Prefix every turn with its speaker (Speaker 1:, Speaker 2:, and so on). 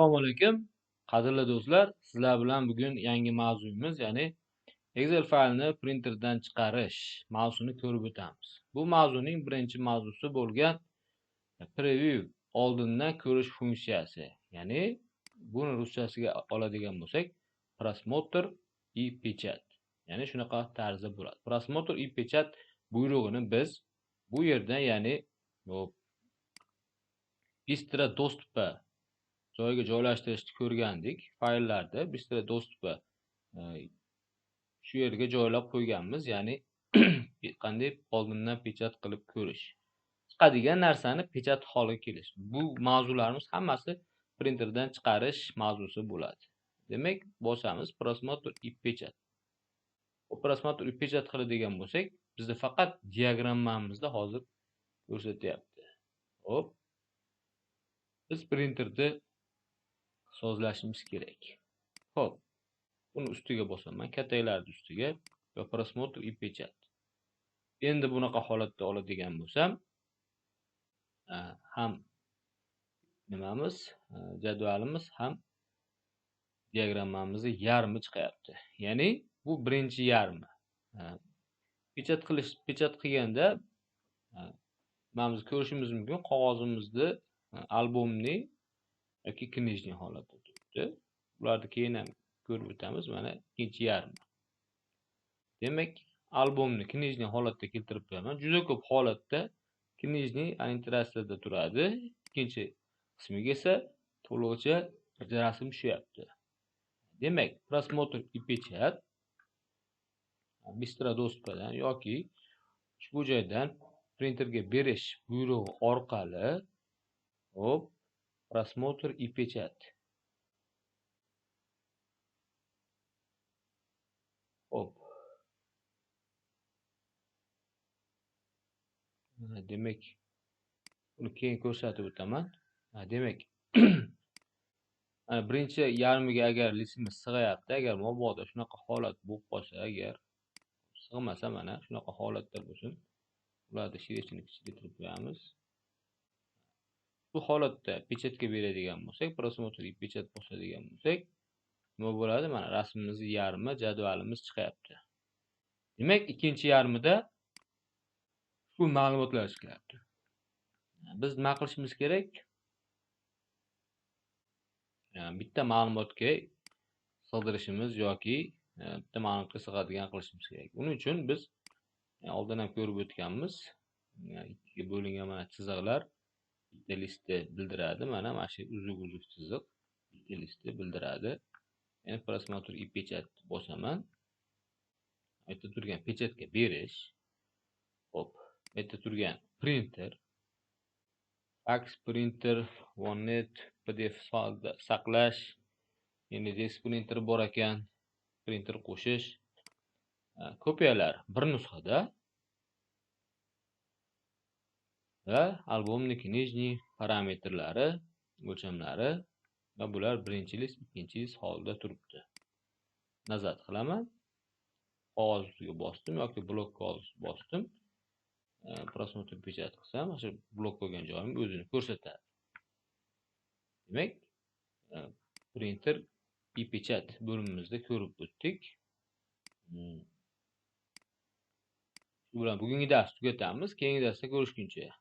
Speaker 1: Assalomu alaykum. Qadrli do'stlar, sizlar bilan bugun yangi mavzuyimiz, ya'ni Excel faylni printerdan chiqarish mavzusini ko'rib o'tamiz. Bu mavzuning birinchi mavzusi bo'lgan preview, oldindan ko'rish funksiyasi. Ya'ni buni ruschasiga oladigan bo'lsak, просмотр и печать. Ya'ni shunaqa tarzda bo'ladi. Просмотр и печать buyrug'ini biz bu yerdan, ya'ni bistro доступа joyiga joylashtirishni ko'rgandik. Fayllarda bistro доступа shu yerga joylab qo'yganmiz, ya'ni qanday oldindan pechat qilib ko'rish. Chiqadigan narsani pechat holiga kelish. Bu mavzularimiz hammasi printerdan chiqarish mavzusi bo'ladi. Demak, bosamiz просмотр и печать. Просмотр и печать qiladigan bo'lsak, bizda faqat diagrammamizda hozir ko'rsatyapti. Hop. Biz printerda sozlashimiz kerak. Xo'p. Buni ustiga bosaman, kattalarning ustiga va просмотр и печать. Endi bunaqa holatda oladigan bo'lsam, ham nimamiz, jadvalimiz ham diagrammamizning yarmi chiqyapti. Ya'ni bu birinchi yarmi. Pechat qilganda nimamizni ko'rishimiz mumkin, qog'ozimizni albomning yoki knijniy holatda turibdi. Bularni keyin ham ko'rib o'tamiz. Mana ikkinchi yarmi. Demak, albomni knijniy holatda keltirib qo'yaman. Juda ko'p holatda knijniy orientatsiyada turadi. Ikkinchi qismiga esa to'lig'icha rasm tushyapti. Demak, просмотр и печать bistro доступаdan yoki ushbu joydan printerga berish buyrug'i orqali hop просмотр и печать. Hop. Demak, buni keyin ko'rsatib o'taman. Demak, birinchi yarmiga agar listimiz sig'ayapti, agar mabodo shunaqa holat bo'lib qolsa, agar sig'masa, mana shunaqa holatda bo'lsin. Ularni shirchini kichiktirib qo'yamiz. Bu holatda pechatga beradigan bo'lsak, просмотр и печать bosadigan bo'lsak, nima bo'ladi? Mana rasmimizning yarmi, jadvalimiz chiqyapti. Demak, ikkinchi yarmida shu ma'lumotlar chiqyapti. Biz nima qilishimiz kerak? Bitta ma'lumotga sig'dirishimiz yoki bitta ma'lumotga sig'adigan qilishimiz kerak. Buning uchun biz oldin ham ko'rib o'tganmiz. Ikkiga bo'lingan mana chiziqlar bitta listni bildiradi. Mana shu uzuk chiziq bitta listni bildiradi. Ya'ni просмотр и печать bosaman. Bu yerda turgan pechatga berish. Hop. Bu yerda turgan printer, fax printer, OneNote, PDF faylda saqlash, endi disk printer bor ekan, printer qo'shish, kopiyalar bir nusxada va albomning knijniy parametrlari, o'lchamlari va bular birinchi list, ikkinchi list holida turibdi. Nazar qilaman. Qog'oz ustiga bosdim yoki blokka bosdim. Просмотр печать qilsam, o'sha blok qo'ygan joyim o'zini ko'rsatadi. Demak, printer и печать bo'limimizda ko'rib o'tdik. Shu bilan bugungi darsni tugatamiz. Keyingi darsda ko'rishguncha